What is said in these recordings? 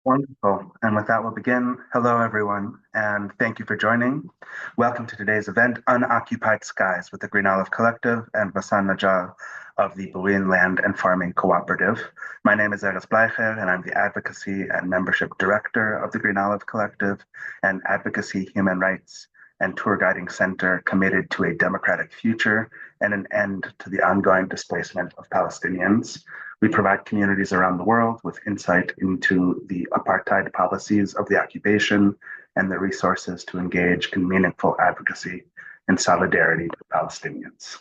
Wonderful. And with that, we'll begin. Hello, everyone, and thank you for joining. Welcome to today's event, Unoccupied Skies, with the Green Olive Collective and Ghassan Najjar of the Burin Land and Farming Cooperative. My name is Eres Bleicher, and I'm the Advocacy and Membership Director of the Green Olive Collective and Advocacy, Human Rights, and Tour Guiding Center committed to a democratic future and an end to the ongoing displacement of Palestinians. We provide communities around the world with insight into the apartheid policies of the occupation and the resources to engage in meaningful advocacy and solidarity with Palestinians.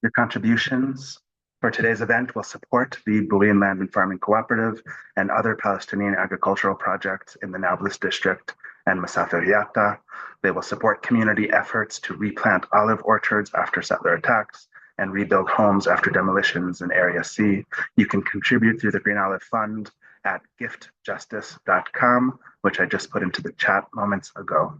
Your contributions for today's event will support the Burin Land and Farming Cooperative and other Palestinian agricultural projects in the Nablus district and Masafir. They will support community efforts to replant olive orchards after settler attacks and rebuild homes after demolitions in Area C. You can contribute through the Green Olive Fund at giftjustice.com, which I just put into the chat moments ago.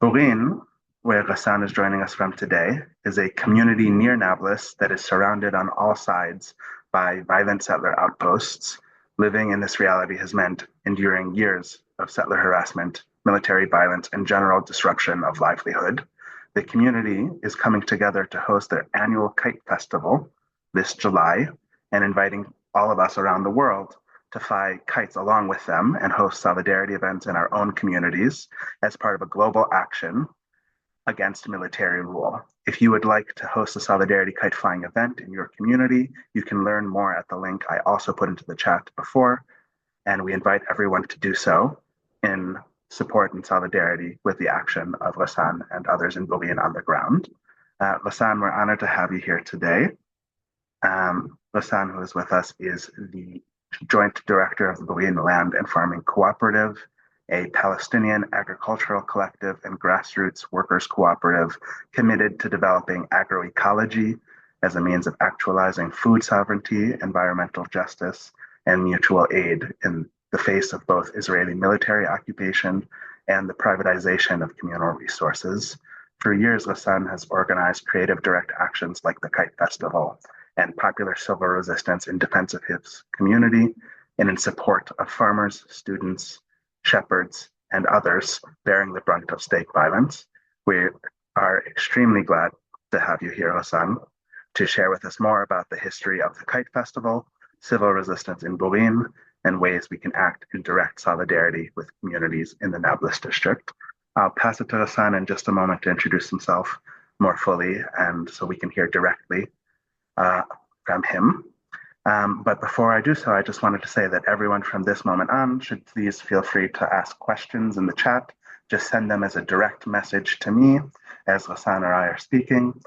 Burin, where Ghassan is joining us from today, is a community near Nablus that is surrounded on all sides by violent settler outposts. Living in this reality has meant enduring years of settler harassment, military violence, and general disruption of livelihood. The community is coming together to host their annual kite festival this July and inviting all of us around the world to fly kites along with them and host solidarity events in our own communities as part of a global action against military rule. If you would like to host a solidarity kite flying event in your community, you can learn more at the link I also put into the chat before, and we invite everyone to do so in support and solidarity with the action of Ghassan and others in Burin on the ground. Ghassan, we're honored to have you here today. Ghassan, who is with us, is the Joint Director of the Burin Land and Farming Cooperative, a Palestinian agricultural collective and grassroots workers cooperative committed to developing agroecology as a means of actualizing food sovereignty, environmental justice, and mutual aid in the face of both Israeli military occupation and the privatization of communal resources. For years, Ghassan has organized creative direct actions like the Kite Festival and popular civil resistance in defense of his community and in support of farmers, students, shepherds, and others bearing the brunt of state violence. We are extremely glad to have you here, Ghassan, to share with us more about the history of the Kite Festival, civil resistance in Burin, and ways we can act in direct solidarity with communities in the Nablus district. I'll pass it to Ghassan in just a moment to introduce himself more fully and so we can hear directly from him. But before I do so, I just wanted to say that everyone from this moment on should please feel free to ask questions in the chat. Just send them as a direct message to me as Ghassan or I are speaking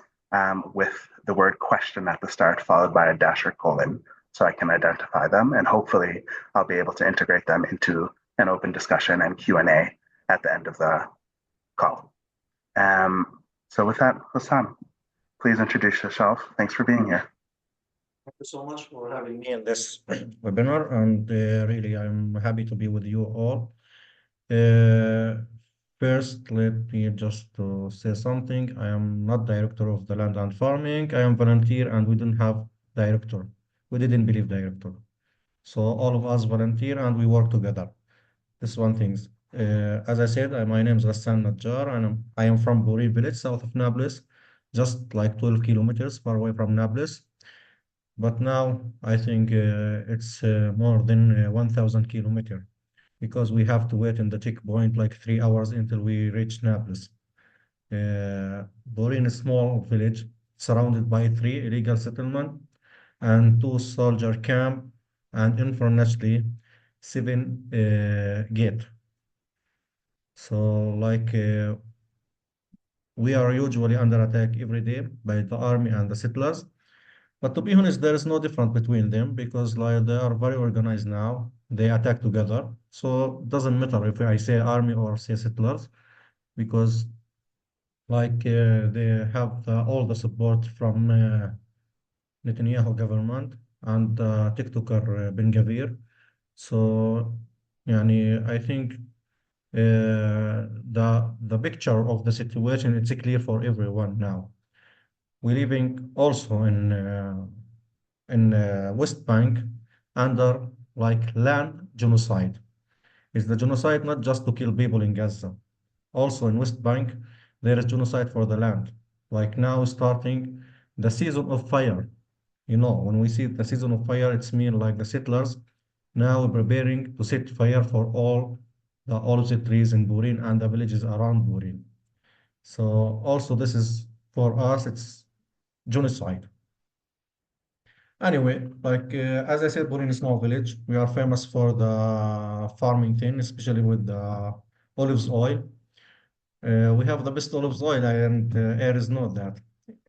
with the word question at the start followed by a dash or colon so I can identify them. And hopefully I'll be able to integrate them into an open discussion and Q&A at the end of the call. So with that, Ghassan, please introduce yourself. Thanks for being here. Thank you so much for having me in this webinar, and really I'm happy to be with you all. First, let me just say something. I am not director of the land and farming. I am volunteer, and we didn't have director. We didn't believe director. So all of us volunteer, and we work together. This is one thing. As I said, my name is Ghassan Najjar, and I am from Burin village, south of Nablus, just like 12 kilometers far away from Nablus. But now I think it's more than 1,000 kilometers because we have to wait in the checkpoint like 3 hours until we reach Nablus. Borin is a small village surrounded by 3 illegal settlements and 2 soldier camp and unfortunately 7 gate. So like we are usually under attack every day by the army and the settlers. But to be honest, there is no difference between them because like they are very organized now. They attack together. So it doesn't matter if I say army or say settlers because like they have all the support from Netanyahu government and TikToker Ben Gavir. So يعني, I think the picture of the situation it's clear for everyone now. We living also in West Bank under like land genocide. Is the genocide not just to kill people in Gaza? Also in West Bank, there is genocide for the land. Like now starting the season of fire. You know, when we see the season of fire, it's mean like the settlers now preparing to set fire for all of the trees in Burin and the villages around Burin. So also this is for us, it's genocide. Anyway, like as I said, Burin is small village. We are famous for the farming thing, especially with the olives oil. We have the best olive oil, and Aries know that.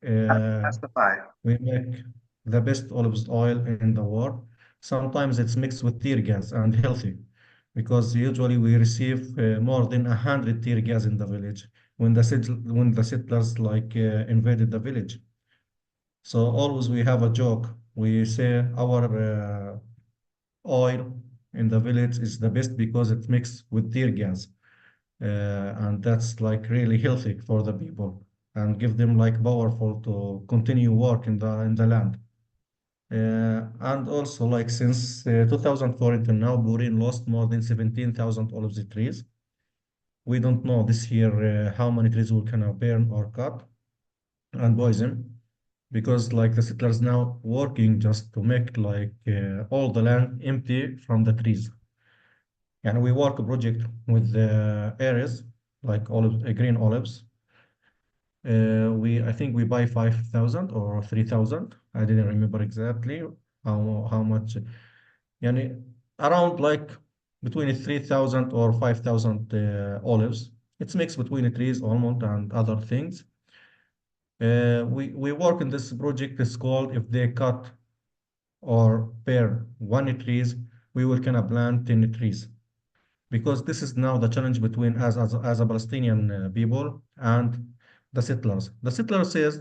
Uh, Testify. we make the best olive oil in the world. Sometimes it's mixed with tear gas and healthy, because usually we receive more than 100 tear gas in the village when the settlers like invaded the village. So always we have a joke. We say our oil in the village is the best because it's mixed with tear gas. And that's like really healthy for the people and give them like powerful to continue work in the land. And also like since 2004 until now, Burin lost more than 17,000 olive trees. We don't know this year how many trees we can burn or cut and poison because like the settlers now working just to make like all the land empty from the trees. And we work a project with the areas like olive, green olives. I think we buy 5,000 or 3,000. I didn't remember exactly how much. Yani around like between 3,000 or 5,000 olives. It's mixed between trees, almond, and other things. We work in this project. It's called if they cut or pair one trees, we will kind of plant 10 trees because this is now the challenge between us as a Palestinian people and the settlers. The settler says,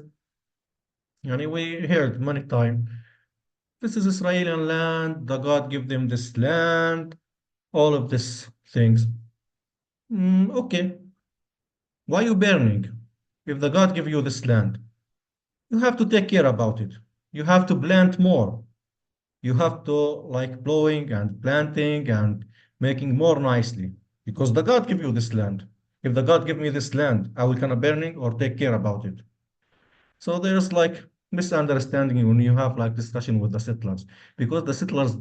and we heard many times, this is Israeli land, the God give them this land, all of these things. Okay, why you burning? If the God give you this land, you have to take care about it. You have to plant more. You have to like blowing and planting and making more nicely because the God give you this land. If the God give me this land, I will kind of burning or take care about it. So there's like misunderstanding when you have like discussion with the settlers because the settlers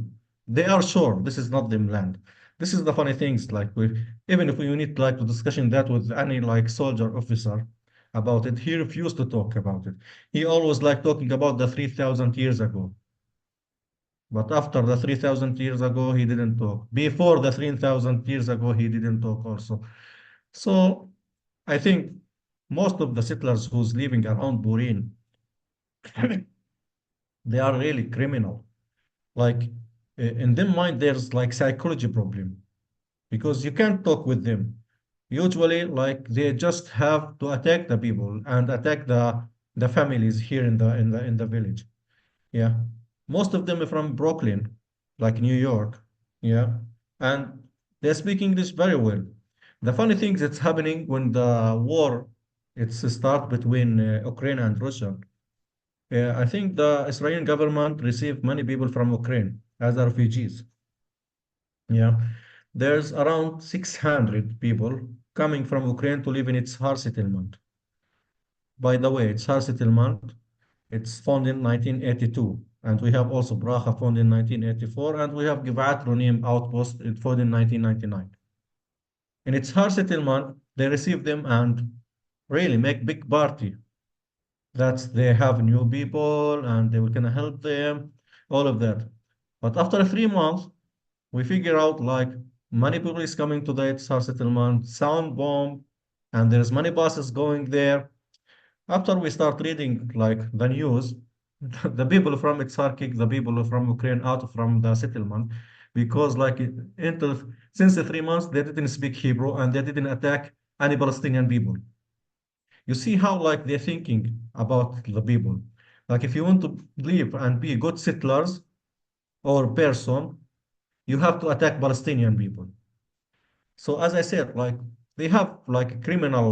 they are sure this is not them land. This is the funny things like even if we need like to discussion that with any like soldier officer about it, he refused to talk about it. He always like talking about the 3,000 years ago. But after the 3,000 years ago, he didn't talk. Before the 3,000 years ago, he didn't talk also. So I think most of the settlers who's living around Burin, they are really criminal. Like in their mind, there's like psychology problem because you can't talk with them. Usually, like they just have to attack the people and attack the families here in the village. Yeah. Most of them are from Brooklyn, like New York. Yeah. And they speak English very well. The funny thing that's happening when the war it's start between Ukraine and Russia. I think the Israeli government received many people from Ukraine as refugees. Yeah. There's around 600 people coming from Ukraine to live in its Har settlement. By the way, its Har settlement it's founded in 1982, and we have also Bracha founded in 1984, and we have Givat Ronim outpost it founded in 1999. In its Har settlement, they receive them and really make big party. That they have new people and they will gonna help them, all of that. But after 3 months, we figure out like many people is coming to the Har settlement, sound bomb, and there's many buses going there. After we start reading like the news, the people from Itzhar kick the people from Ukraine out from the settlement because like until since the 3 months they didn't speak Hebrew and they didn't attack any Palestinian people. You see how like they're thinking about the people. Like if you want to live and be good settlers or person, you have to attack Palestinian people. So as I said, like they have like a criminal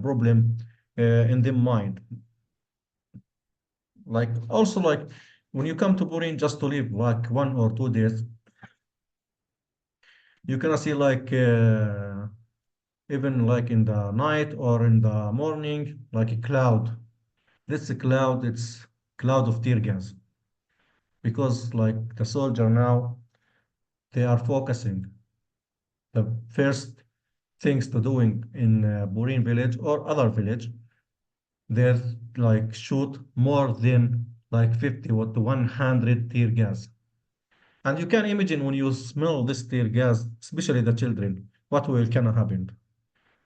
problem in their mind. like also like when you come to Burin just to live like 1 or 2 days, you can see like even like in the night or in the morning, like a cloud. This cloud, it's cloud of tear gas because like the soldier now, they are focusing the first things to doing in Burin village or other village. They like shoot more than like 50 to 100 tear gas. And you can imagine when you smell this tear gas, especially the children, what will can happen.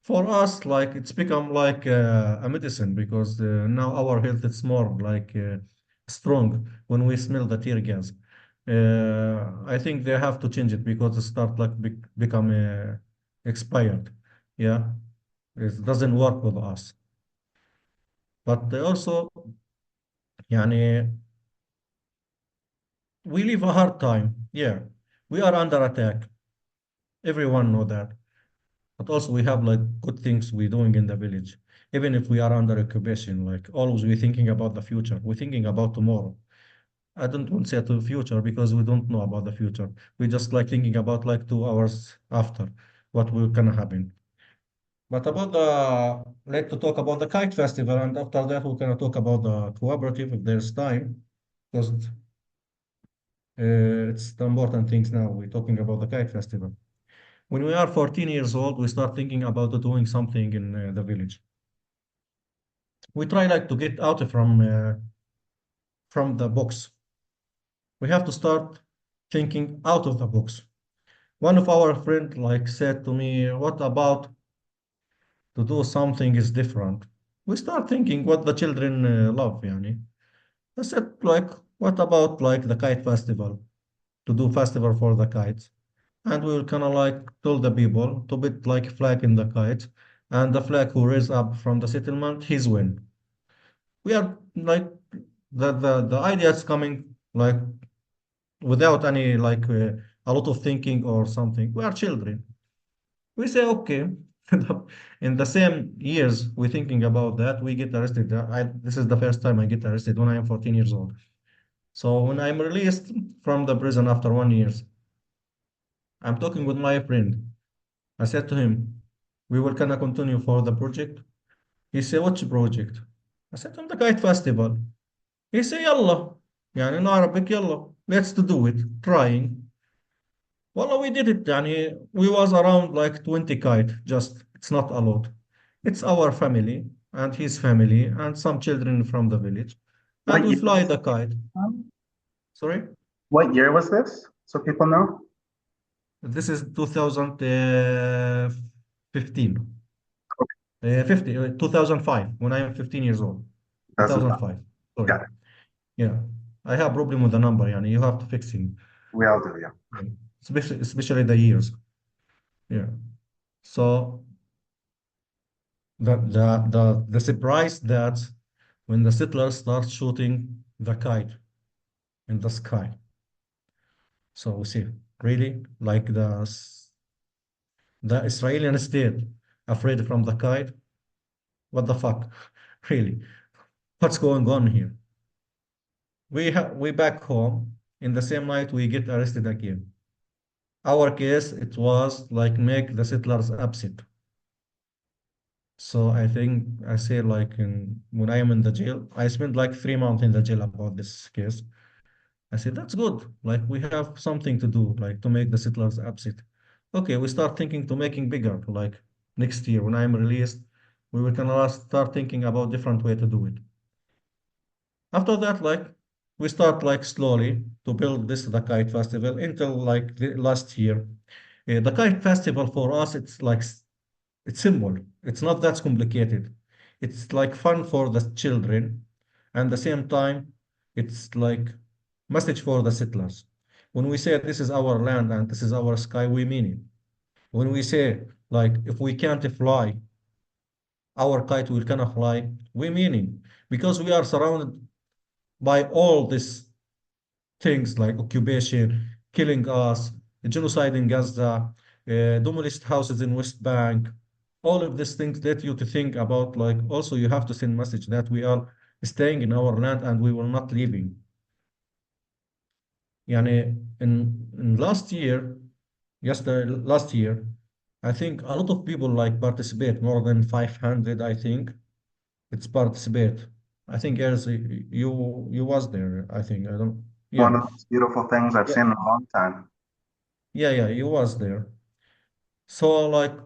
For us, like it's become like a medicine because now our health is more like strong when we smell the tear gas. I think they have to change it because it start like become expired. Yeah, it doesn't work with us. But also, يعني, we live a hard time. Yeah, we are under attack. Everyone know that. But also we have like good things we're doing in the village. Even if we are under occupation, like always we're thinking about the future. We're thinking about tomorrow. I don't want to say to the future because we don't know about the future. We just like thinking about like 2 hours after what will gonna happen. But about the like to talk about the kite festival, and after that we're gonna talk about the cooperative if there's time, because it's the important things now. We're talking about the kite festival. When we are 14 years old, we start thinking about doing something in the village. We try like to get out from the box. We have to start thinking out of the box. One of our friend like said to me, "What about to do something is different?" We start thinking what the children love, yani. I said like, "What about like the kite festival? To do festival for the kites?" And we will kind of like tell the people to put like flag in the kite, and the flag who raise up from the settlement, his win. We are like the idea is coming like without any like a lot of thinking or something. We are children. We say okay. In the same years we're thinking about that, we get arrested. This is the first time I get arrested when I am 14 years old. So when I'm released from the prison after 1 year, I'm talking with my friend. I said to him, we will gonna continue for the project. He said, which project? I said, on the kite festival. He said, يلا. يعني in Arabic, يلا. Let's to do it. Trying. Well, we did it. يعني we was around like 20 kite. Just, it's not a lot. It's our family and his family and some children from the village. And What we year fly was the kite. Sorry? what year was this? So people know? This is 2015. 2005, when I am 15 years old. 2005. 2005. Sorry. Got it. Yeah. I have problem with the number, yani you have to fix it. We all do, yeah. Yeah. Especially the years. Yeah. So the surprise that when the settlers start shooting the kite in the sky. So we see really like the Israeli state afraid from the kite. What the fuck? Really? What's going on here? We back home in the same night we get arrested again. Our case it was like make the settlers upset. So I think I say like when I am in the jail, I spent like 3 months in the jail about this case. I said that's good. Like we have something to do, like to make the settlers upset. Okay, we start thinking to making bigger. Like next year when I'm released, we will kind of start thinking about different way to do it. After that, like we start like slowly to build this the kite festival until like the last year. The kite festival for us, it's like it's simple. It's not that complicated. It's like fun for the children, and the same time, it's like message for the settlers. When we say this is our land and this is our sky, we mean it. When we say like if we can't fly, our kite will cannot fly, we mean it because we are surrounded by all these things like occupation, killing us, genocide in Gaza, demolished houses in West Bank. All of these things let you to think about like also you have to send message that we are staying in our land and we were not leaving. يعني in last year, just last year, I think a lot of people like participate, more than 500, I think. It's participate. I think yes, you was there. I think I don't. One Yeah, of the most beautiful things I've yeah, seen in a long time. yeah. You was there. So like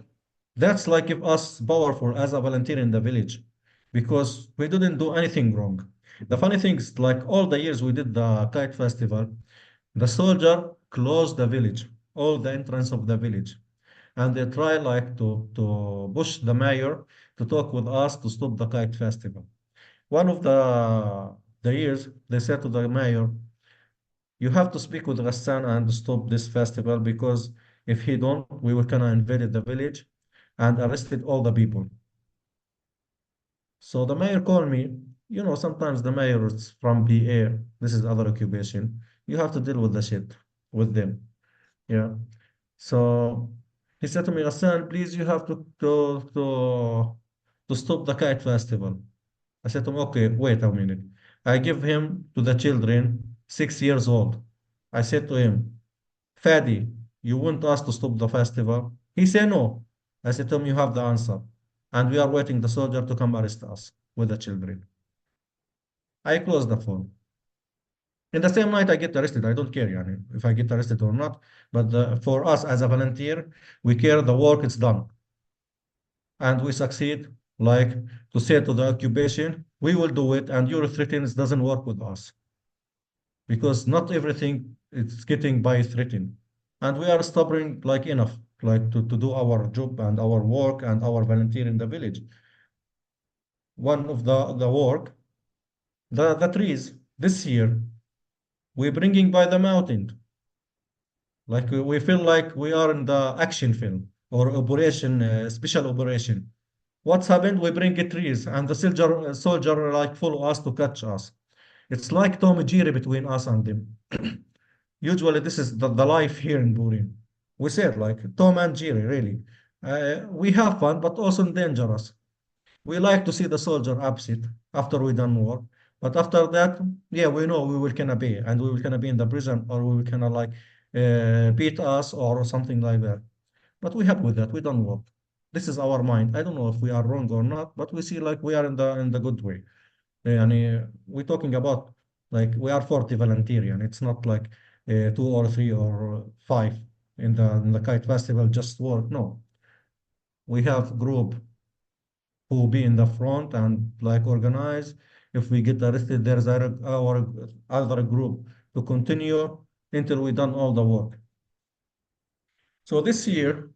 that's like give us powerful as a volunteer in the village because we didn't do anything wrong. The funny thing is like all the years we did the kite festival, the soldier closed the village, all the entrance of the village, and they try like to push the mayor to talk with us to stop the kite festival. One of the years they said to the mayor, "You have to speak with Ghassan and stop this festival because if he don't, we will gonna invade the village and arrested all the people." So the mayor called me. You know, sometimes the mayor is from PA. This is other occupation. You have to deal with the shit with them. Yeah. So he said to me, Ghassan, please, you have to stop the kite festival. I said to him, okay, wait a minute. I give him to the children, 6 years old. I said to him, Fadi, you want us to stop the festival? He said no. I said to him, you have the answer. And we are waiting the soldier to come arrest us with the children. I closed the phone. In the same night, I get arrested. I don't care, yani, if I get arrested or not. But for us as a volunteer, we care the work is done. And we succeed, like to say to the occupation, we will do it, and your threats doesn't work with us. Because not everything is getting by threatening. And we are stubborn like enough, like to do our job and our work and our volunteer in the village. One of the work, the trees, this year, we're bringing by the mountain. Like we feel like we are in the action film or operation, special operation. What's happened? We bring trees, and the soldier like follow us to catch us. It's like Tom and Jerry between us and them. Usually, this is the life here in Burin. We said like Tom and Jerry, really. We have fun, but also dangerous. We like to see the soldier upset after we done work, but after that, yeah, we know we will gonna be, and we will gonna be in the prison, or we will gonna like beat us or something like that. But we happy with that. We don't work. This is our mind. I don't know if we are wrong or not, but we see like we are in the good way. يعني we're talking about like we are 40 volunteer and it's not like two or three or five in the kite festival just work. No, we have group who be in the front and like organize. If we get arrested, there's our other group to continue until we done all the work. So this year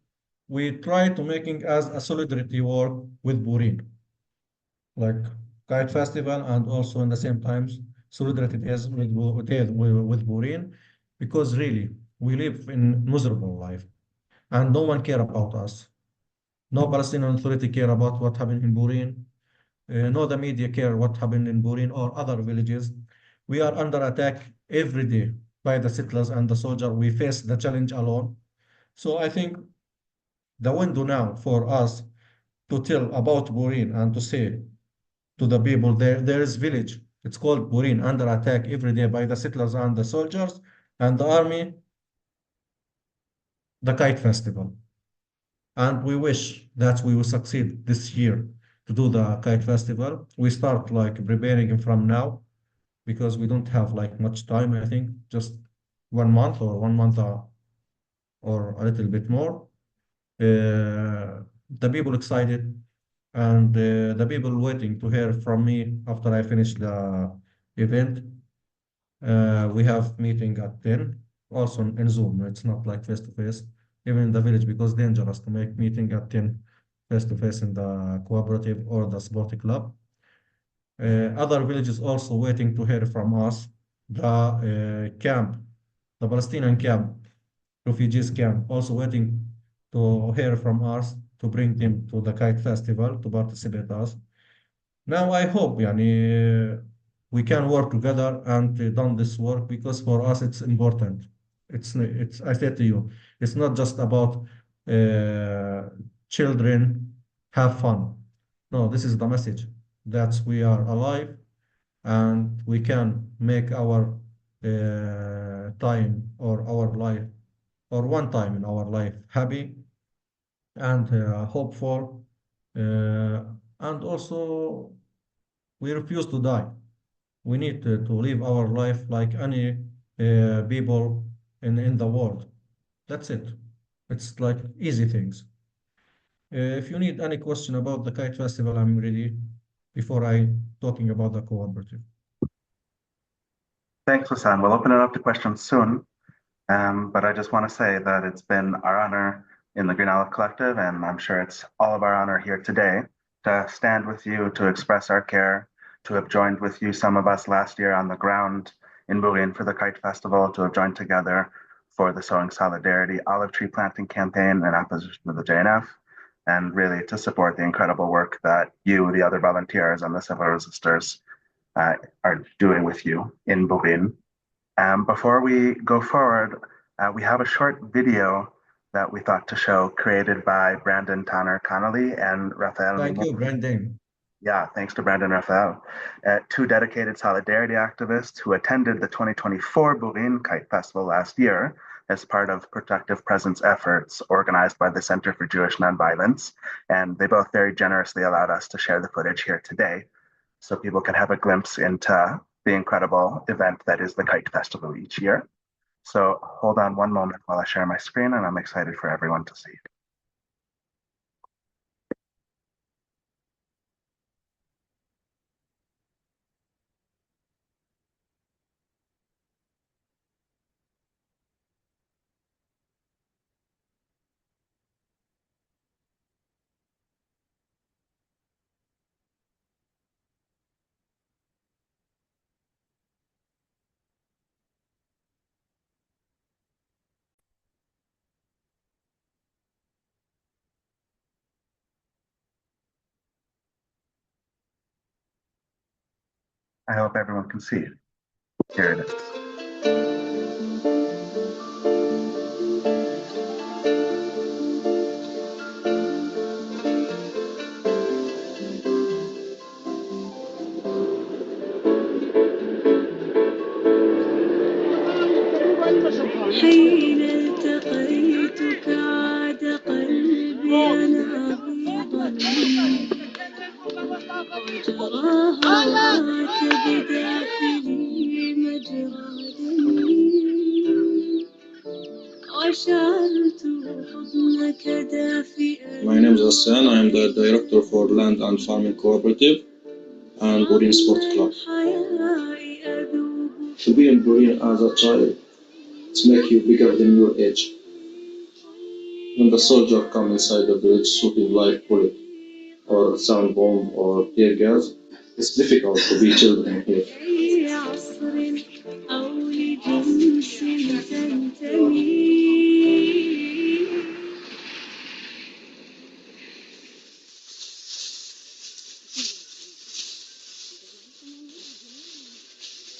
we try to making as a solidarity work with Burin, like kite festival and also in the same times solidarity days with Burin, because really we live in miserable life and no one care about us. No Palestinian Authority care about what happened in Burin. No the media care what happened in Burin or other villages. We are under attack every day by the settlers and the soldier. We face the challenge alone. So I think the window now for us to tell about Burin and to say to the people there is village. It's called Burin, under attack every day by the settlers and the soldiers and the army, the kite festival. And we wish that we will succeed this year to do the kite festival. We start like preparing from now because we don't have like much time, I think, just 1 month or 1 month or a little bit more. The people excited and the people waiting to hear from me after I finish the event. We have meeting at 10, also in Zoom. It's not like face to face, even in the village, because dangerous to make meeting at 10 face to face in the cooperative or the sport club. Other villages also waiting to hear from us. The camp, the Palestinian camp, refugees camp, also waiting to hear from us to bring them to the kite festival to participate us. Now I hope يعني, we can work together and done this work because for us it's important. It's I said to you, it's not just about uh, children have fun. No, this is the message that we are alive and we can make our time or our life or one time in our life happy and hopeful, and also we refuse to die. We need to live our life like any people in the world. That's it. It's like easy things. If you need any question about the Kite Festival, I'm ready before I talking about the cooperative. Thanks, Hassan. We'll open it up to questions soon. But I just want to say that it's been our honor in the Green Olive Collective, and I'm sure it's all of our honor here today to stand with you, to express our care, to have joined with you, some of us last year on the ground in Burin for the Kite Festival, to have joined together for the Sowing Solidarity olive tree planting campaign in opposition to the JNF, and really to support the incredible work that you, the other volunteers, and the civil resistors are doing with you in Burin. Before we go forward, we have a short video that we thought to show created by Brandon Tanner Connolly and Rafael Thank Mimo. you, Brandon. Yeah, thanks to Brandon and Rafael, two dedicated solidarity activists who attended the 2024 Burin Kite Festival last year as part of Protective Presence efforts organized by the Center for Jewish Nonviolence. And they both very generously allowed us to share the footage here today so people can have a glimpse into the incredible event that is the Kite Festival each year. So hold on one moment while I share my screen, and I'm excited for everyone to see. I hope everyone can see it. Here it is. حين التقيتك عاد قلبي نابضا وجراها بداخلي مجرى دمي وشعرت حضنك دافئا. My name is Ghassan. I am the director for Land and Farming Cooperative and Burin Sport Club. To be in Burin as a child, it makes you bigger than your age. When the soldier come inside the village shooting like bullet or sound bomb or tear gas, it's difficult to be children here.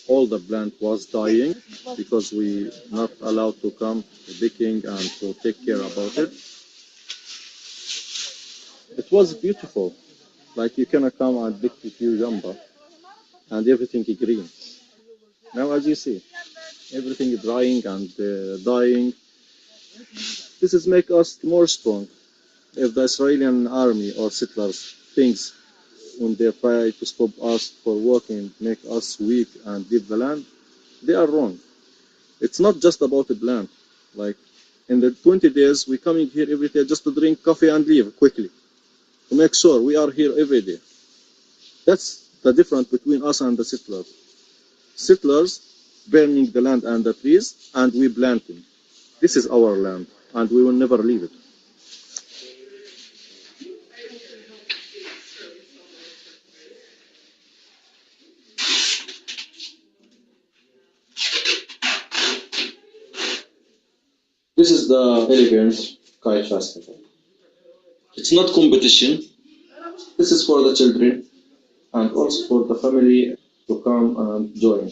All the plant was dying because we not allowed to come picking and to take care about it. It was beautiful. Like you cannot come and pick a few jumbo and everything is green. Now as you see, everything is drying and dying. This is make us more strong. If the Israeli army or settlers thinks when they try to stop us for working, make us weak and leave the land, they are wrong. It's not just about the plant. Like in the 20 days, we coming here every day just to drink coffee and leave quickly. To make sure we are here every day. That's the difference between us and the settlers. Settlers burning the land and the trees, and we planting. This is our land, and we will never leave it. This is the elegant kite festival. It's not competition. This is for the children and also for the family to come and join.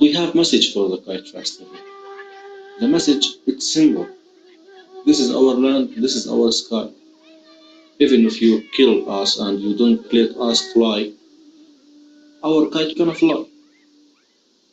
We have message for the kite festival. The message it's simple. This is our land, this is our sky. Even if you kill us and you don't let us fly, our kite gonna fly.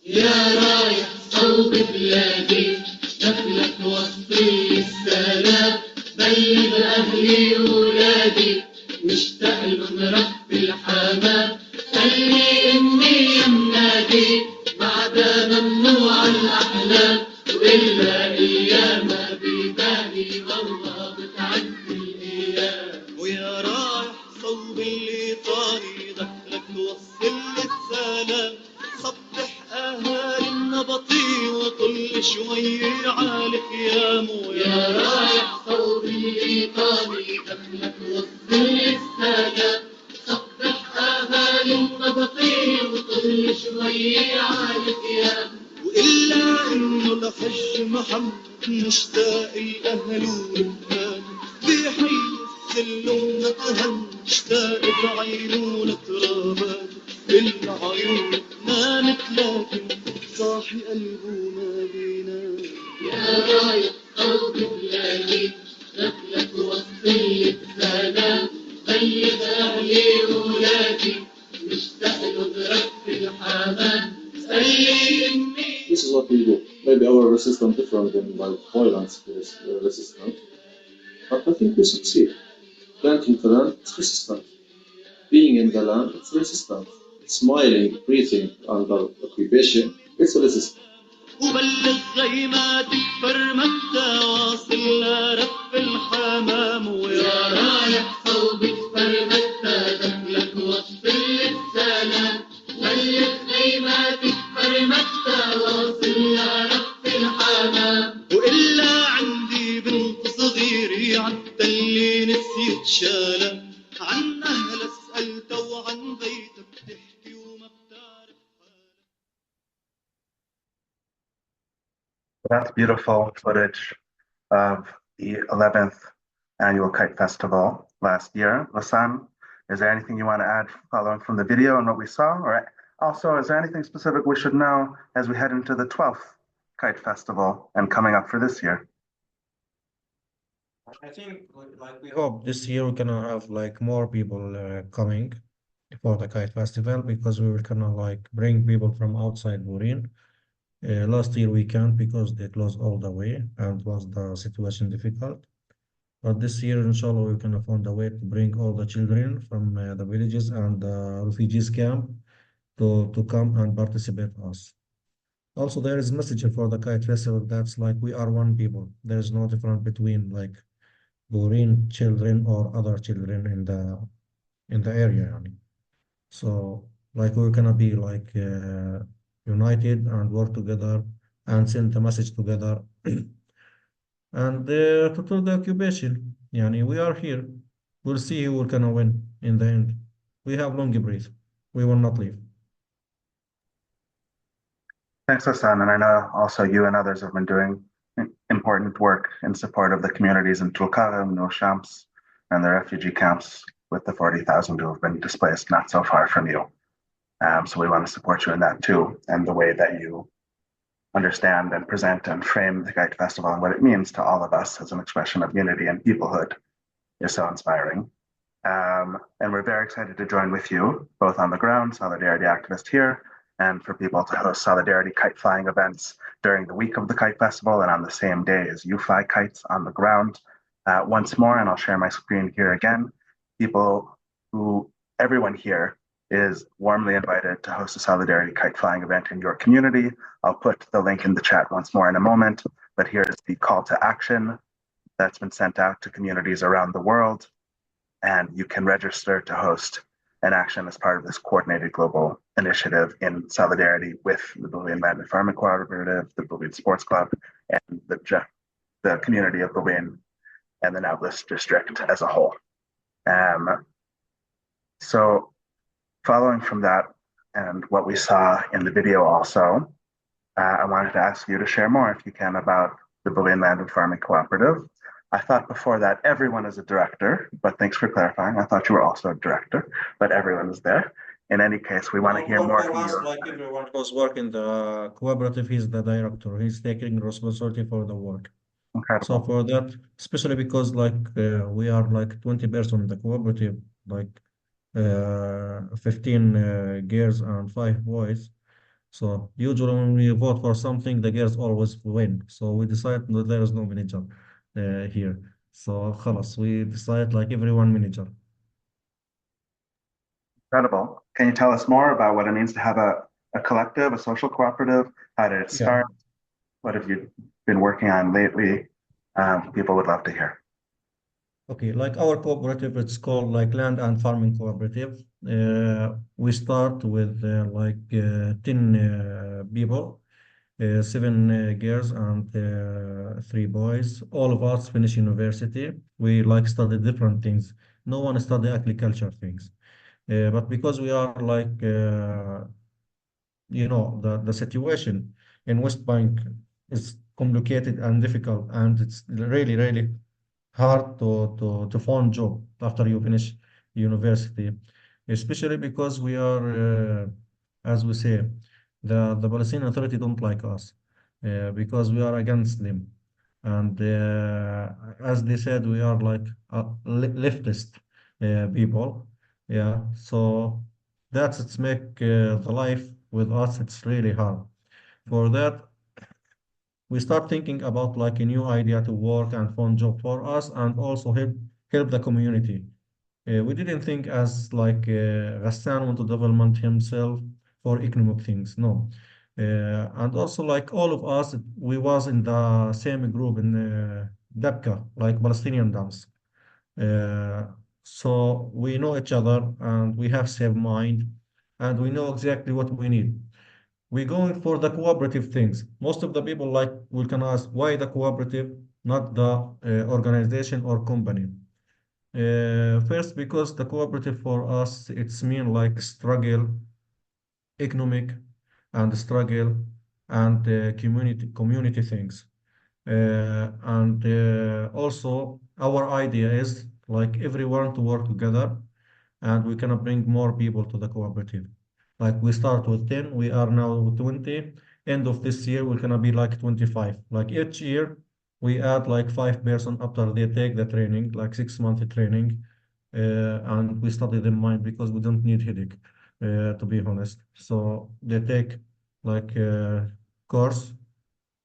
يا رايح صوب بلادي دخلك وصي السلام بلغ أهلي وولادي مشتاق لهم رب الحمام خلي إني يمنادي بعد ممنوع الأحلام وإلا أيام ببالي والله بتعدي الأيام ويا رايح صوب الليطاني دخلك وصل السلام صبح أهالي النبطي وطل شوي عالك يا مو يا رايح صوب الليطاني دخلك وصل السلام صبح أهالي النبطي وطل شوي عالك يا مو وإلا إنه الحج محمد مشتاق الأهل والبلاد بحي السلم نتهن مشتاق بعينه لترابات بالعيون نامت لكن صاحي قلبه ما بينام يا رايح قلب بلادي دخلك وصي السلام بلغ أهلي وولادي مشتاق له برب الحمام سلي إني. This is what we do. Maybe our resistance different than like violence resistant, but I think we succeed. Planting the land is resistant. Being in the land is resistant. Smiling, breathing under occupation is resistant. وبلغ غيمات فرمتة واصل لرب الحمام ويا رايح صوب فرمتة دخلك وصل السلام بلغ غيمات فرمتة واصل لرب الحمام وإلا عندي بنت صغيرة عدت اللي نسيت شالها عن أهلها سألتها وعن بيتها بتحكي وما بتعرف. That's beautiful footage of the 11th annual Kite Festival last year. Ghassan, is there anything you want to add following from the video and what we saw? Or also, is there anything specific we should know as we head into the 12th Kite Festival and coming up for this year? I think like we hope this year we're gonna have like more people coming for the kite festival because we will gonna like bring people from outside Burin. Last year we can't because they closed all the way and was the situation difficult. But this year, inshallah, we're gonna find a way to bring all the children from the villages and the refugees camp to come and participate us. Also, there is a message for the kite festival that's like we are one people. There is no difference between like Burin children or other children in the area. Yani. So like we're gonna be like united and work together and send the message together and to do the occupation. Yani we are here. We'll see who will gonna win in the end. We have long breath. We will not leave. Thanks, Hassan. And I know also you and others have been doing important work in support of the communities in Tulkarm, No Shams, and the refugee camps with the 40,000 who have been displaced not so far from you. So we want to support you in that too, and the way that you understand and present and frame the Kite Festival and what it means to all of us as an expression of unity and peoplehood is so inspiring. And we're very excited to join with you, both on the ground, Solidarity Activist here, and for people to host Solidarity kite flying events during the week of the Kite Festival and on the same day as you fly kites on the ground. Once more, and I'll share my screen here again, people who, everyone here is warmly invited to host a solidarity kite flying event in your community. I'll put the link in the chat once more in a moment, but here is the call to action that's been sent out to communities around the world, and you can register to host an action as part of this coordinated global initiative in solidarity with the Burin Land and Farming Cooperative, the Burin Sports Club, and the community of Burin and the Nablus district as a whole. So following from that and what we saw in the video also, I wanted to ask you to share more, if you can, about the Burin Land and Farming Cooperative. I thought before that everyone is a director, but thanks for clarifying. I thought you were also a director, but everyone is there. In any case, we want to hear more For from us, you. like everyone who's working the cooperative, he's the director. He's taking responsibility for the work. So Incredible. for that, especially because we are like 20 person in the cooperative, like 15 girls and 5 boys. So usually when we vote for something, the girls always win. So we decide that there is no manager here. So خلاص, we decide like everyone manager. Incredible. Can you tell us more about what it means to have a collective, a social cooperative? How did it Yeah. start? What have you been working on lately? People would love to hear. Okay, like our cooperative, it's called like Land and Farming Cooperative. We start with 10 people, 7 girls and 3 boys. All of us finish university. We like study different things. No one study agriculture things. But because we are the situation in West Bank is complicated and difficult, and it's really, really hard to find job after you finish university, especially because we are, as we say, the Palestinian Authority don't like us because we are against them. And as they said, we are like leftist people. Yeah, so that's it's make the life with us, it's really hard. For that, we start thinking about like a new idea to work and find job for us and also help the community. We didn't think as Ghassan want to develop himself for economic things, no. And also like all of us, we was in the same group in Dabka, like Palestinian dance. Uh, so we know each other and we have same mind and we know exactly what we need. We're going for the cooperative things. Most of the people like we can ask why the cooperative, not the organization or company. First, because the cooperative for us, it's mean like struggle, economic and struggle and community things. And also our idea is like everyone to work together and we can bring more people to the cooperative. Like we start with 10, we are now 20. End of this year, we're gonna be like 25. Like each year, we add like 5 person after they take the training, like 6 month training, and we study their mind because we don't need headache, to be honest. So they take like course,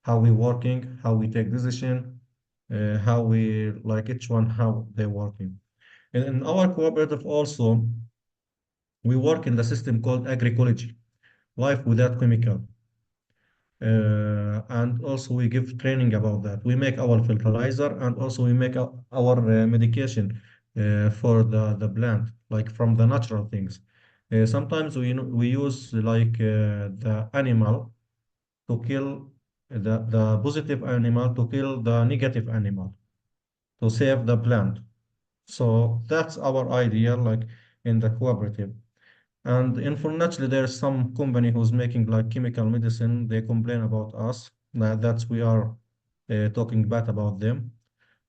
how we working, how we take decision, how we like each one, how they working. And in our cooperative also, we work in the system called agroecology, life without chemical. And also we give training about that. We make our fertilizer and also we make our medication for the plant, like from the natural things. Sometimes we use the animal to kill the positive animal to kill the negative animal to save the plant. So that's our idea, like in the cooperative. And unfortunately, there's some company who's making like chemical medicine. They complain about us. That's we are talking bad about them.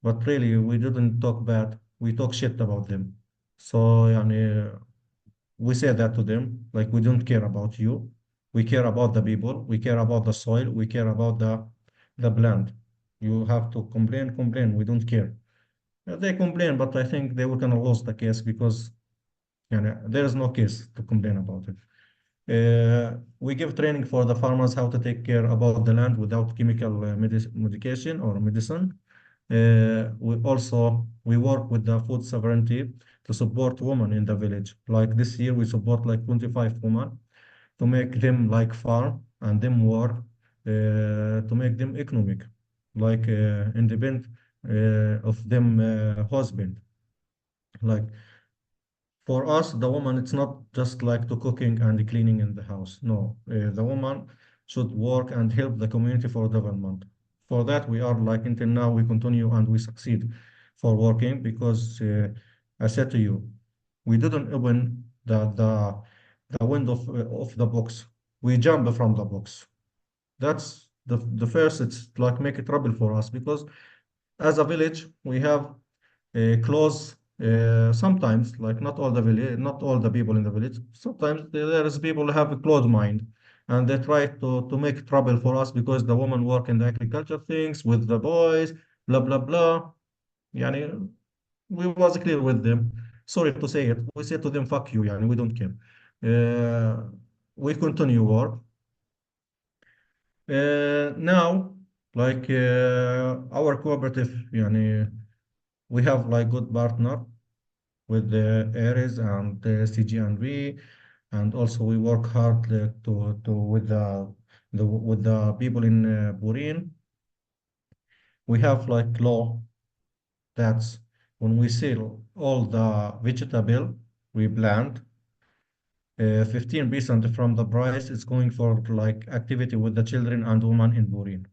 But really, we didn't talk bad. We talk shit about them. So, yani, we say that to them, like we don't care about you. We care about the people. We care about the soil. We care about the plant. You have to complain, complain. We don't care. They complain, but I think they were gonna lose the case because there is no case to complain about it. We give training for the farmers how to take care about the land without chemical medication or medicine. We work with the food sovereignty to support women in the village. Like this year, we support like 25 women to make them like farm and them work to make them economic, like independent of them husband. Like for us, the woman, it's not just like to cooking and cleaning in the house. No, the woman should work and help the community for development. For that, we are like until now, we continue and we succeed for working because I said to you, we didn't open the window of the box. We jump from the box. That's the first. It's like make it trouble for us because as a village, we have close sometimes like not all the village, not all the people in the village. Sometimes there is people who have a closed mind and they try to make trouble for us because the women work in the agriculture things with the boys, blah blah blah. Yani, we was clear with them. Sorry to say it. We said to them, "Fuck you." Yani, we don't care. Uh, we continue work. Now, like our cooperative, yani, we have like good partner with the Ares and the CG&V, and also we work hard to with the people in Burin. We have like law that's when we sell all the vegetable we plant, 15% from the price is going for like activity with the children and women in Burin.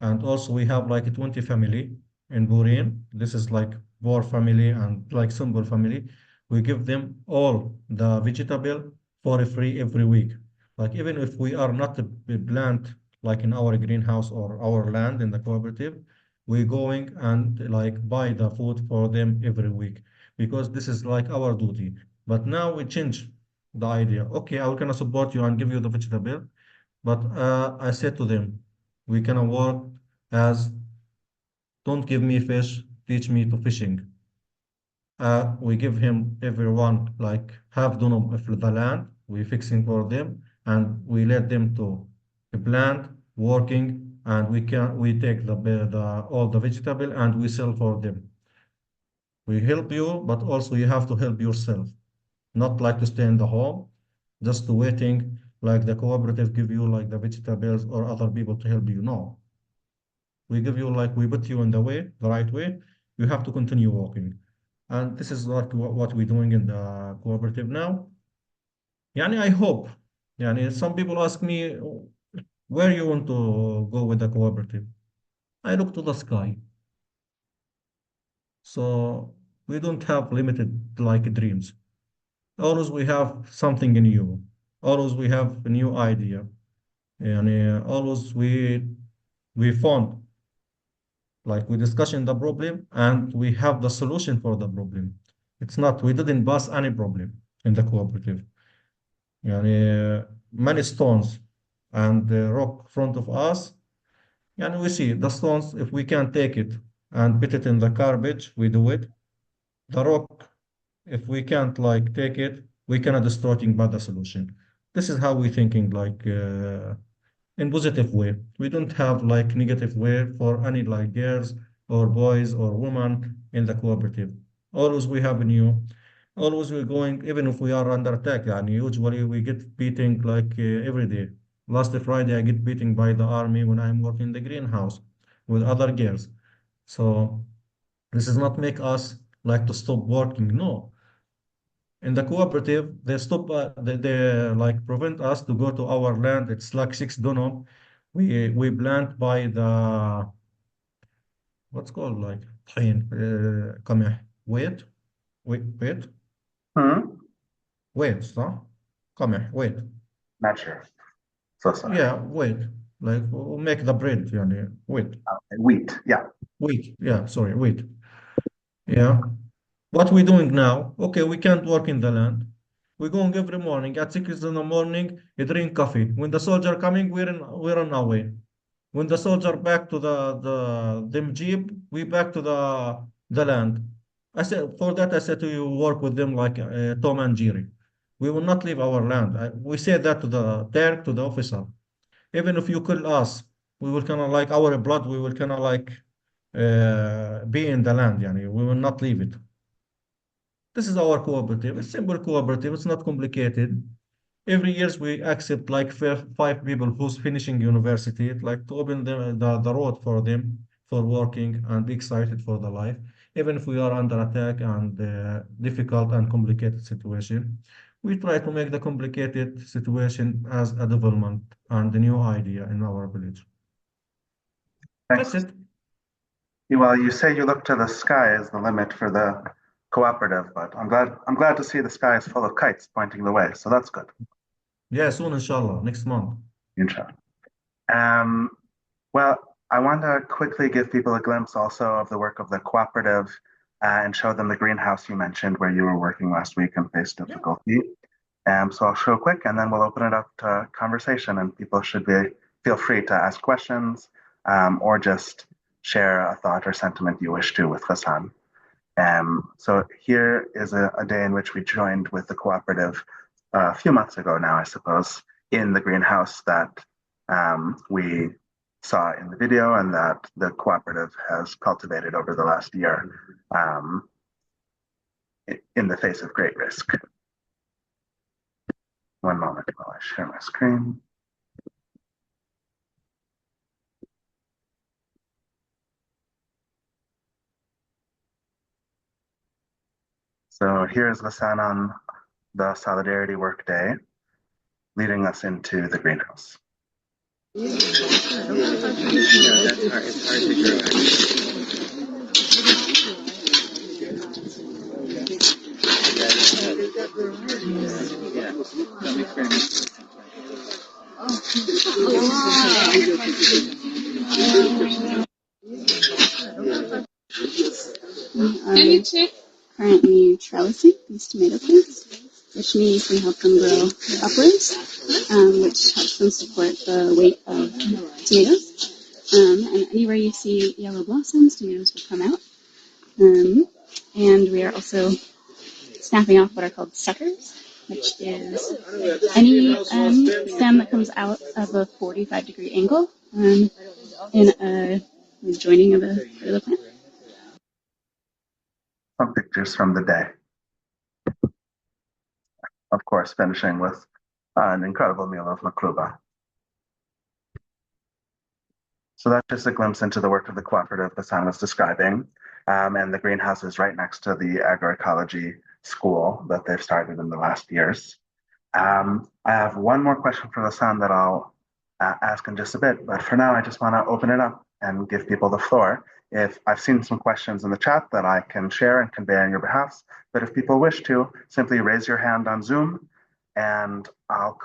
And also we have like a 20 family in Burin. This is like poor family and like simple family. We give them all the vegetable for free every week. Like even if we are not to plant like in our greenhouse or our land in the cooperative, we going and like buy the food for them every week because this is like our duty. But now we change the idea. Okay, I will gonna support you and give you the vegetable, but I said to them, we can work as don't give me fish, teach me to fishing. We give him everyone like half dome of the land, we fixing for them, and we let them to plant, working, and we take the all the vegetable and we sell for them. We help you, but also you have to help yourself, not like to stay in the home, just waiting like the cooperative give you like the vegetables or other people to help you. No, we give you like we put you in the way, the right way. You have to continue walking, and this is like what we're doing in the cooperative now. Yani I hope. Yani some people ask me where you want to go with the cooperative. I look to the sky. So we don't have limited like dreams. Always we have something new. Always we have a new idea. And always we found like we discussion the problem and we have the solution for the problem. It's not we didn't pass any problem in the cooperative. يعني many stones and rock front of us. And we see the stones if we can take it and put it in the garbage, we do it. The rock, if we can't like take it, we cannot destroy it by the solution. This is how we thinking like in positive way. We don't have like negative way for any like girls or boys or women in the cooperative. Always we have new. Always we're going, even if we are under attack. And usually we get beating like every day. Last Friday I get beaten by the army when I'm working in the greenhouse with other girls. So this does not make us like to stop working. No, in the cooperative, they stop, they like prevent us to go to our land. It's like 6 dönum. We plant by the what's called like طحين, قمح. Wait, Hmm? wait, صح؟ قمح, wait. Not sure. So sorry. Yeah, wait. Like we make the bread, يعني, wait. Wheat. Yeah. Wait, yeah, sorry, wait. Yeah. What we doing now? Okay, we can't work in the land. We're going every morning at 6 in the morning, we drink coffee. When the soldier coming, we're on our way. When the soldier back to the them jeep, we back to the land. I said for that I said to you work with them like Tom and Jerry. We will not leave our land. We said that to the Derek to the officer. Even if you kill us, we will kind of like our blood. We will kind of like be in the land. Yani we will not leave it. This is our cooperative. It's simple cooperative. It's not complicated. Every year we accept like five people who's finishing university, like to open the road for them for working and be excited for the life, even if we are under attack and difficult and complicated situation. We try to make the complicated situation as a development and a new idea in our village. That's Thanks. it. Well, you say you look to the sky as the limit for the cooperative, but I'm glad to see the sky is full of kites pointing the way. So that's good. Yeah, soon, inshallah, next month. Inshallah. Um, well, I want to quickly give people a glimpse also of the work of the cooperative and show them the greenhouse you mentioned where you were working last week and faced difficulty. So I'll show quick and then we'll open it up to conversation and people should feel free to ask questions or just share a thought or sentiment you wish to with Ghassan. So here is a day in which we joined with the cooperative a few months ago now, I suppose, in the greenhouse that we saw in the video and that the cooperative has cultivated over the last year in the face of great risk. One moment while I share my screen. So here's Ghassan on the Solidarity Work Day, leading us into the greenhouse. Currently trellising these tomato plants, which means we help them grow upwards, which helps them support the weight of tomatoes. And anywhere you see yellow blossoms, tomatoes will come out. And we are also snapping off what are called suckers, which is any stem that comes out of a 45-degree angle in a joining of a part of the plant. Some pictures from the day. Of course, finishing with an incredible meal of makruba. So that's just a glimpse into the work of the cooperative Ghassan was describing. And the greenhouse is right next to the agroecology school that they've started in the last years. I have one more question for Ghassan that I'll ask in just a bit, but for now, I just want to open it up and give people the floor. If I've seen some questions in the chat that I can share and convey on your behalf, but if people wish to, simply raise your hand on Zoom and I'll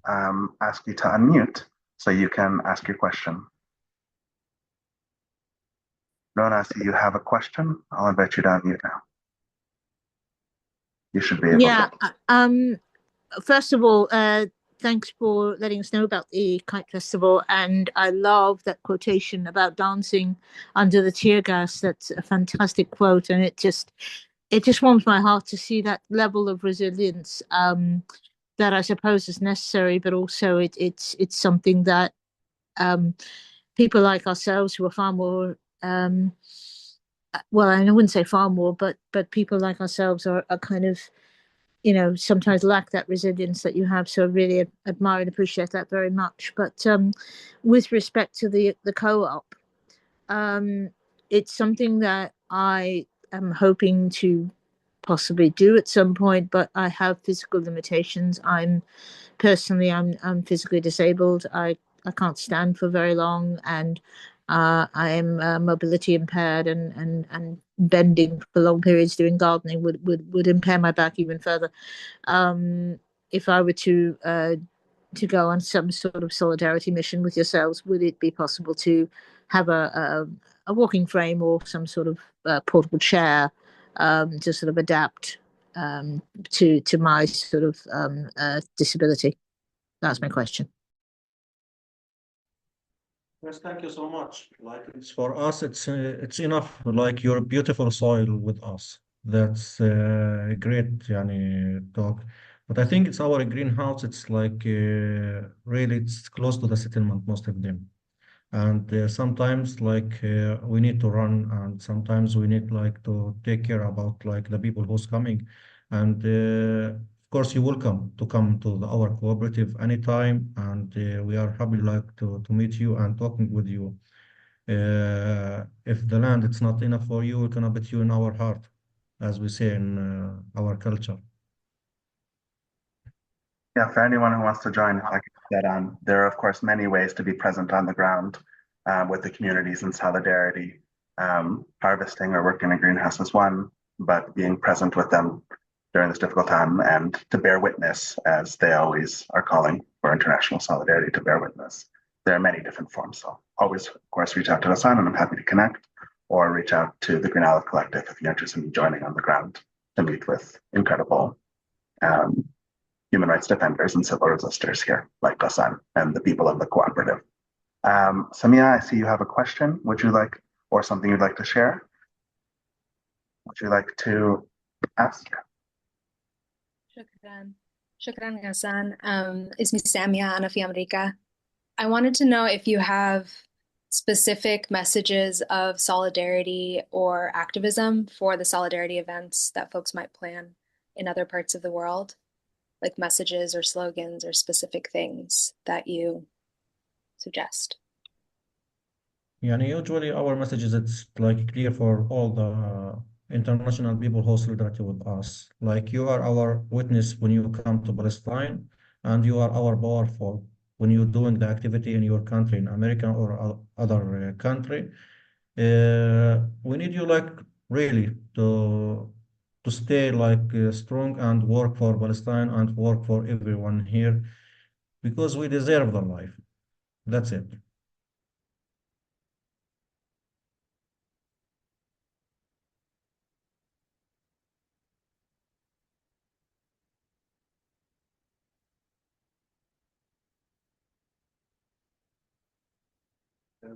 ask you to unmute so you can ask your question. Rona, I see you have a question. I'll invite you to unmute now. You should be able to. First of all, thanks for letting us know about the Kite Festival. And I love that quotation about dancing under the tear gas. That's a fantastic quote. And it just warms my heart to see that level of resilience that I suppose is necessary, but also it's something that people like ourselves who are far more well, I wouldn't say far more, but people like ourselves are kind of, sometimes lack that resilience that you have. So I really admire and appreciate that very much. But with respect to the co-op, it's something that I am hoping to possibly do at some point, but I have physical limitations. I'm physically disabled. I can't stand for very long, and I am mobility impaired, and bending for long periods doing gardening would impair my back even further. If I were to go on some sort of solidarity mission with yourselves, would it be possible to have a walking frame or some sort of portable chair to sort of adapt to my sort of disability? That's my question. Yes, thank you so much. Like it's for us, it's enough. Like your beautiful soil with us. That's great, yani, talk. But I think it's our greenhouse. It's like really, it's close to the settlement, most of them. And sometimes we need to run, and sometimes we need to take care about the people who's coming. And of course, you're welcome to come to our cooperative anytime, and we are happy to meet you and talking with you. If the land it's not enough for you, we can put you in our heart, as we say in our culture. Yeah, for anyone who wants to join, if I could put that on, there are, of course, many ways to be present on the ground with the communities in solidarity. Harvesting or working in a greenhouse is one, but being present with them during this difficult time and to bear witness, as they always are calling for international solidarity to bear witness. There are many different forms. So always, of course, reach out to Ghassan, and I'm happy to connect, or reach out to the Green Olive Collective if you're interested in joining on the ground to meet with incredible um, human rights defenders and civil resistors here, like Ghassan and the people of the cooperative. Samia, I see you have a question. Would you like, or something you'd like to share? Would you like to ask? شكرا شكرا Ghassan. اسمي سامية أنا في أمريكا. I wanted to know if you have specific messages of solidarity or activism for the solidarity events that folks might plan in other parts of the world, like messages or slogans or specific things that you suggest. Usually our messages it's clear for all the international people who solidarity with us. Like you are our witness when you come to Palestine, and you are our powerful when you're doing the activity in your country, in America or other country. We need you really to stay strong and work for Palestine and work for everyone here because we deserve the life. That's it.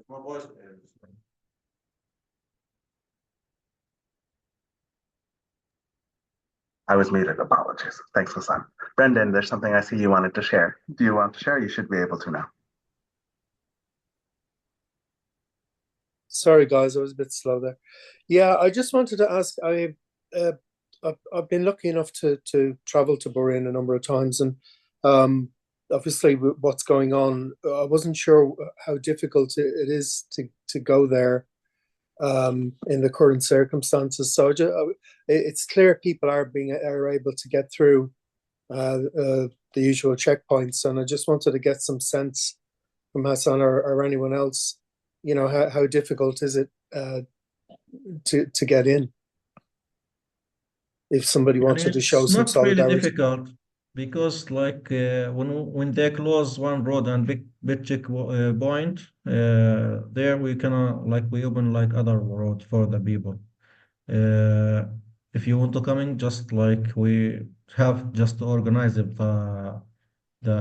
My voice I was muted. Apologies. Thanks, Ghassan. Brendan, there's something I see you wanted to share. Do you want to share? You should be able to now. Sorry, guys, I was a bit slow there. Yeah, I just wanted to ask. I've been lucky enough to travel to Burin a number of times, and obviously what's going on, I wasn't sure how difficult it is to go there in the current circumstances. So it's clear people are able to get through the usual checkpoints, and I just wanted to get some sense from Ghassan or anyone else. How difficult is it to get in? If somebody wanted to show it's some not really solidarity. difficult because when they close one road and big checkpoint, there we can we open other road for the people. Uh, if you want to come in, just we have just to organize the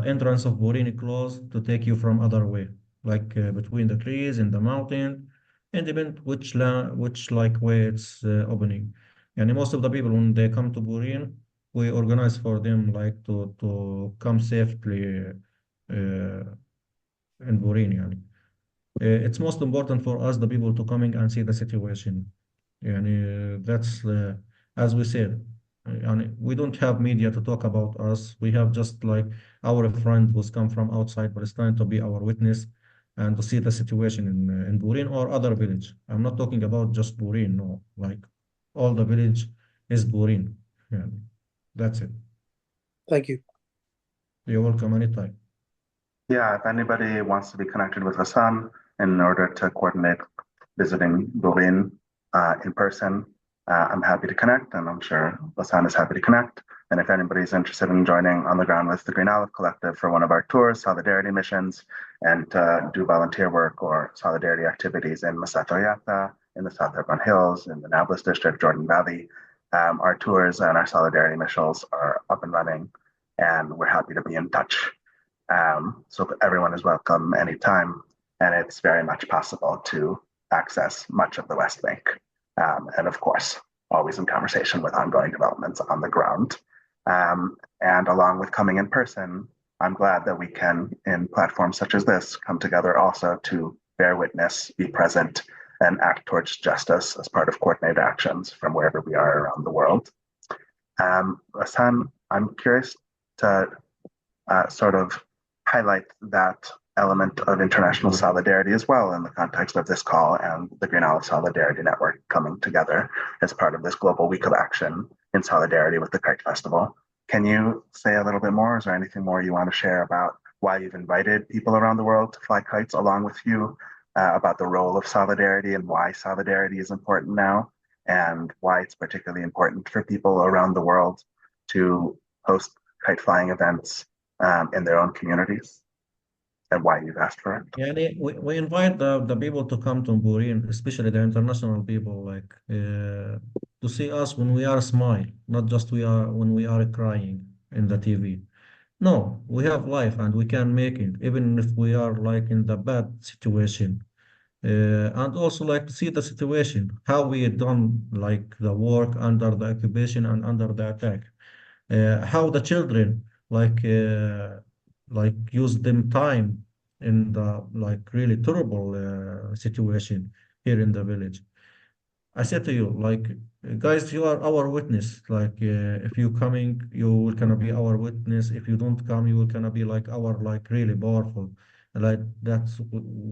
entrance of Burin closed to take you from other way, between the trees in the mountain, and depend which way it's opening. And most of the people when they come to Burin, we organize for them to come safely in Burin. It's most important for us, the people, to coming and see the situation. That's as we said. We don't have media to talk about us. We have just our friend who's come from outside Palestine to be our witness and to see the situation in Burin or other village. I'm not talking about just Burin, no. All the village is Burin. Yeah, that's it. Thank you. You're welcome anytime. Yeah, if anybody wants to be connected with Ghassan in order to coordinate visiting Burin in person, I'm happy to connect, and I'm sure Ghassan is happy to connect. And if anybody's interested in joining on the ground with the Green Olive Collective for one of our tours, solidarity missions, and do volunteer work or solidarity activities in Masato Yata, in the South Urban Hills, in the Nablus district, Jordan Valley, our tours and our solidarity missions are up and running, and we're happy to be in touch. So everyone is welcome anytime, and it's very much possible to access much of the West Bank. And of course, always in conversation with ongoing developments on the ground. And along with coming in person, I'm glad that we can, in platforms such as this, come together also to bear witness, be present, and act towards justice as part of coordinated actions from wherever we are around the world. Ghassan, I'm curious to sort of highlight that element of international solidarity as well in the context of this call and the Green Olive Solidarity Network coming together as part of this global week of action in solidarity with the Kite Festival. Can you say a little bit more? Is there anything more you want to share about why you've invited people around the world to fly kites along with you, about the role of solidarity and why solidarity is important now, and why it's particularly important for people around the world to host kite flying events in their own communities, and why you've asked for it? Yeah, we invite the people to come to Burin, especially the international people, like to see us when we are smile, not just we are when we are crying in the TV. No, we have life and we can make it, even if we are like in the bad situation. And also like to see the situation, how we done like the work under the occupation and under the attack, how the children like use them time in the like really terrible situation here in the village. I said to you, like, guys, you are our witness. Like, if you coming, you will gonna be our witness. If you don't come, you will gonna be like our like really powerful. Like that's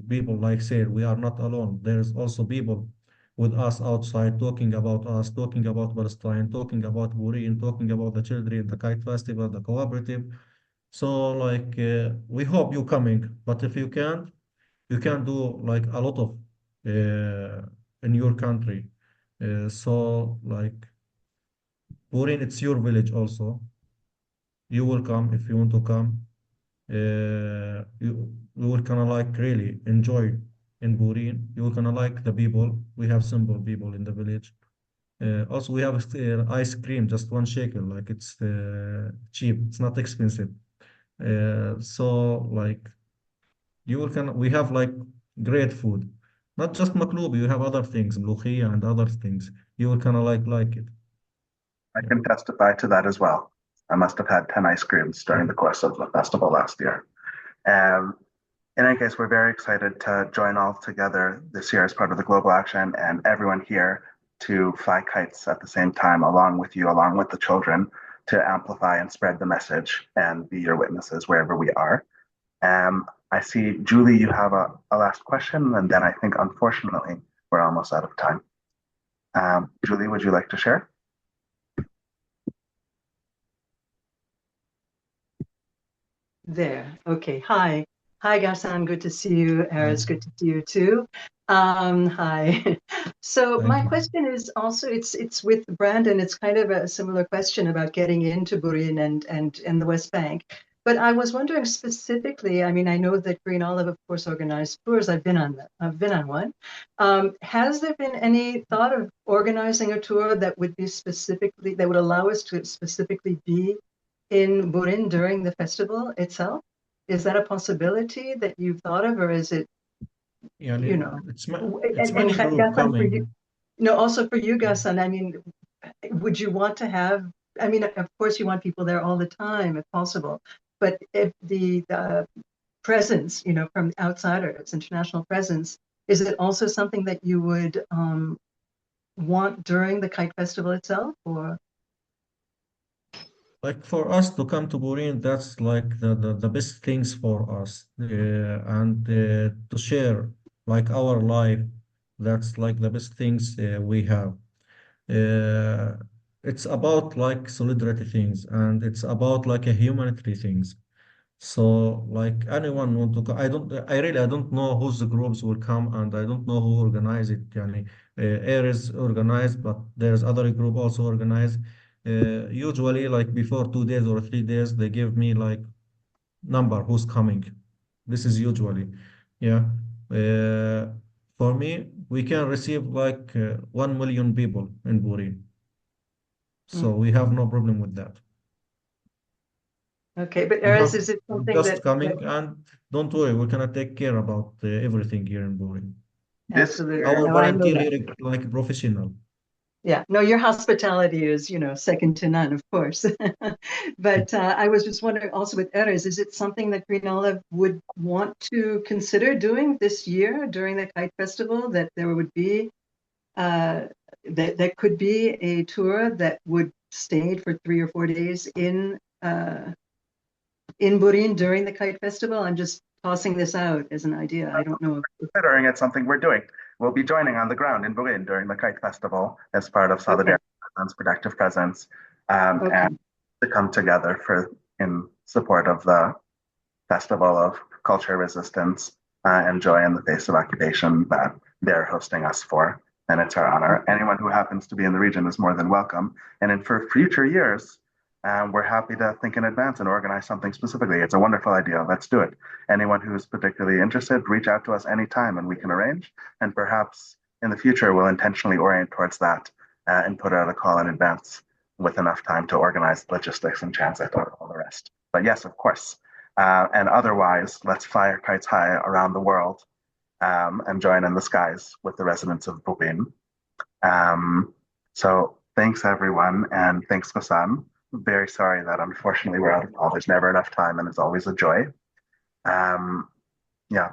people like said, we are not alone. There's also people with us outside talking about us, talking about Palestine, talking about Burin, talking about the children, the Kite Festival, the Cooperative. So like, we hope you coming. But if you can do like a lot of in your country. So like Burin, it's your village also. You will come if you want to come. You will kind of like really enjoy in Burin. You will kind of like the people. We have simple people in the village. Also, we have ice cream, just 1 shekel. Like it's cheap. It's not expensive. So like you will can we have like great food, not just makloubi. You have other things, mluchia and other things. You will kind of like it. I Yeah. can testify to that as well. I must have had 10 ice creams during the course of the festival last year. Um, in any case, we're very excited to join all together this year as part of the global action and everyone here to fly kites at the same time, along with you, along with the children, to amplify and spread the message and be your witnesses wherever we are. I see, Julie, you have a last question, and then I think, unfortunately, we're almost out of time. Julie, would you like to share? There. Okay. Hi. Hi, Ghassan. Good to see you. It's good to see you too. Hi. So Thank my you. question is also it's with Brandon. It's kind of a similar question about getting into Burin and the West Bank. But I was wondering specifically. I mean, I know that Green Olive, of course, organized tours. I've been on that. I've been on one. Has there been any thought of organizing a tour that would be specifically that would allow us to specifically be in Burin during the festival itself? Is that a possibility that you've thought of, or is it, Yeah, you know, it's and many group Ghassan, for you, coming. no, also for you, Ghassan, I mean, would you want to have, I mean, of course you want people there all the time if possible, but if the presence, you know, from outsiders, international presence, is it also something that you would want during the Kite Festival itself, or? Like for us to come to Burin, that's like the best things for us. And to share like our life, that's like the best things we have. Uh, it's about like solidarity things and it's about like a humanitarian things. So like anyone want to go, I don't know whose groups will come and I don't know who organize it. Yani, Air is organized, but there's other group also organized. Usually like before 2 days or 3 days, they give me like number who's coming. This is usually, yeah. Uh, for me, we can receive like 1 million people in Burin. So we have no problem with that. Okay, but We Erez, have is it something just that coming and don't worry, we're gonna take care about everything here in Burin. This absolutely, Our no, I know volunteer that. here is like professional. Yeah, no, your hospitality is, second to none, of course. But I was just wondering also with Erez, is it something that Green Olive would want to consider doing this year during the Kite Festival, that there would be, that could be a tour that would stay for 3 or 4 days in Burin during the Kite Festival? I'm just tossing this out as an idea. I don't know. Considering it's something we're doing. We'll be joining on the ground in Burin during the Kite Festival as part of Solidarity Presence, Protective Presence, and to come together in support of the Festival of Culture Resistance and Joy in the Face of Occupation that they're hosting us for. And it's our honor. Anyone who happens to be in the region is more than welcome. And for future years, we're happy to think in advance and organize something specifically. It's a wonderful idea. Let's do it. Anyone who's particularly interested, reach out to us anytime and we can arrange. And perhaps in the future, we'll intentionally orient towards that and put out a call in advance with enough time to organize logistics and transit and all the rest. But yes, of course. And otherwise, let's fly kites high around the world and join in the skies with the residents of Burin. So thanks, everyone. And thanks, Ghassan. Very sorry that unfortunately we're out of call. There's never enough time, and it's always a joy. Yeah.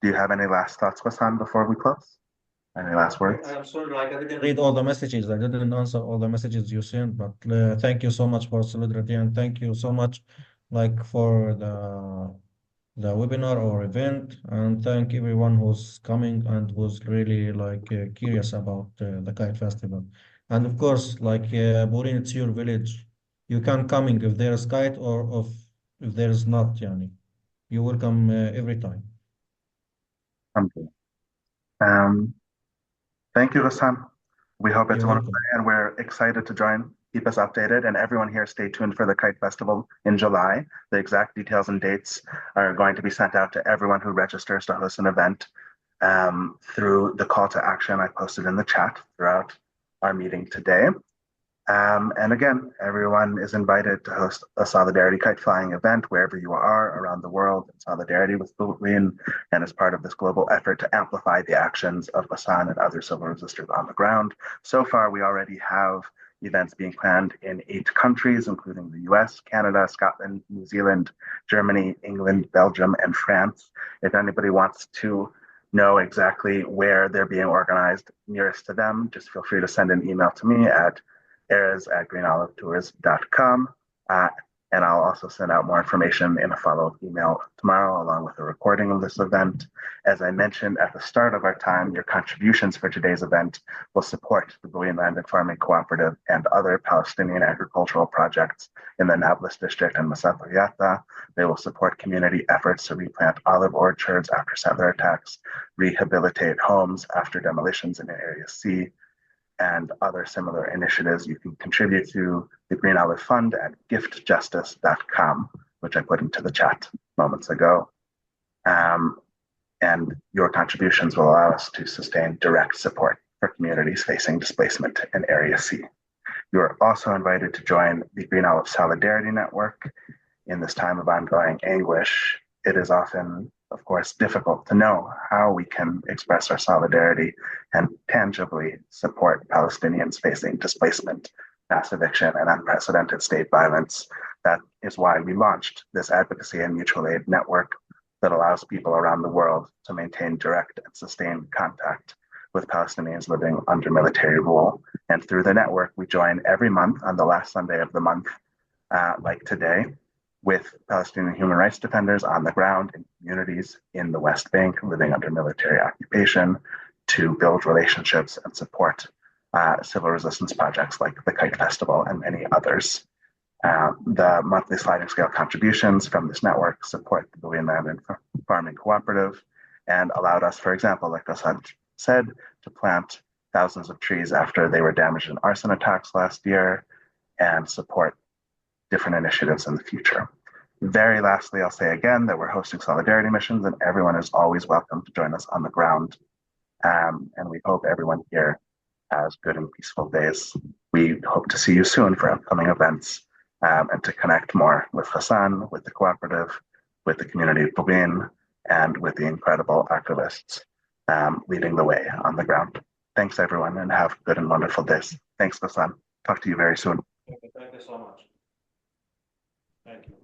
Do you have any last thoughts, Ghassan, before we close? Any last words? I'm sorry, like I didn't read all the messages. I didn't answer all the messages you sent, but thank you so much for solidarity and thank you so much, like for the webinar or event, and thank everyone who's coming and who's really like curious about the Kite Festival. And of course, like Burin, it's your village. You can coming if there's kite or if there's not, yani. You're welcome every time. Okay. Thank you, Ghassan. We hope it's You're a wonderful welcome. day and we're excited to join. Keep us updated, and everyone here stay tuned for the Kite Festival in July. The exact details and dates are going to be sent out to everyone who registers to host an event through the call to action I posted in the chat throughout our meeting today. And again, everyone is invited to host a Solidarity kite flying event wherever you are around the world in solidarity with Burin and as part of this global effort to amplify the actions of Ghassan and other civil resistors on the ground. So far, we already have events being planned in 8 countries, including the US, Canada, Scotland, New Zealand, Germany, England, Belgium, and France. If anybody wants to know exactly where they're being organized nearest to them, just feel free to send an email to me at erez@greenolivetours.com. And I'll also send out more information in a follow-up email tomorrow, along with a recording of this event. As I mentioned at the start of our time, your contributions for today's event will support the Burin Land and Farming Cooperative and other Palestinian agricultural projects in the Nablus district and Masat Yatta. They will support community efforts to replant olive orchards after settler attacks, rehabilitate homes after demolitions in Area C, and other similar initiatives. You can contribute to the Green Olive Fund at giftjustice.com, which I put into the chat moments ago. And your contributions will allow us to sustain direct support for communities facing displacement in Area C. You are also invited to join the Green Olive Solidarity Network. In this time of ongoing anguish, it is often, of course, difficult to know how we can express our solidarity and tangibly support Palestinians facing displacement, mass eviction, and unprecedented state violence. That is why we launched this advocacy and mutual aid network that allows people around the world to maintain direct and sustained contact with Palestinians living under military rule. And through the network, we join every month on the last Sunday of the month, like today, with Palestinian human rights defenders on the ground in communities in the West Bank living under military occupation to build relationships and support civil resistance projects like the Kite Festival and many others. The monthly sliding scale contributions from this network support the Burin Land and Farming Cooperative and allowed us, for example, like Ghassan said, to plant thousands of trees after they were damaged in arson attacks last year and support different initiatives in the future. Very lastly, I'll say again that we're hosting solidarity missions and everyone is always welcome to join us on the ground. And we hope everyone here has good and peaceful days. We hope to see you soon for upcoming events and to connect more with Ghassan, with the cooperative, with the community of Burin, and with the incredible activists leading the way on the ground. Thanks, everyone, and have good and wonderful days. Thanks, Ghassan. Talk to you very soon. Thank you so much. Thank you.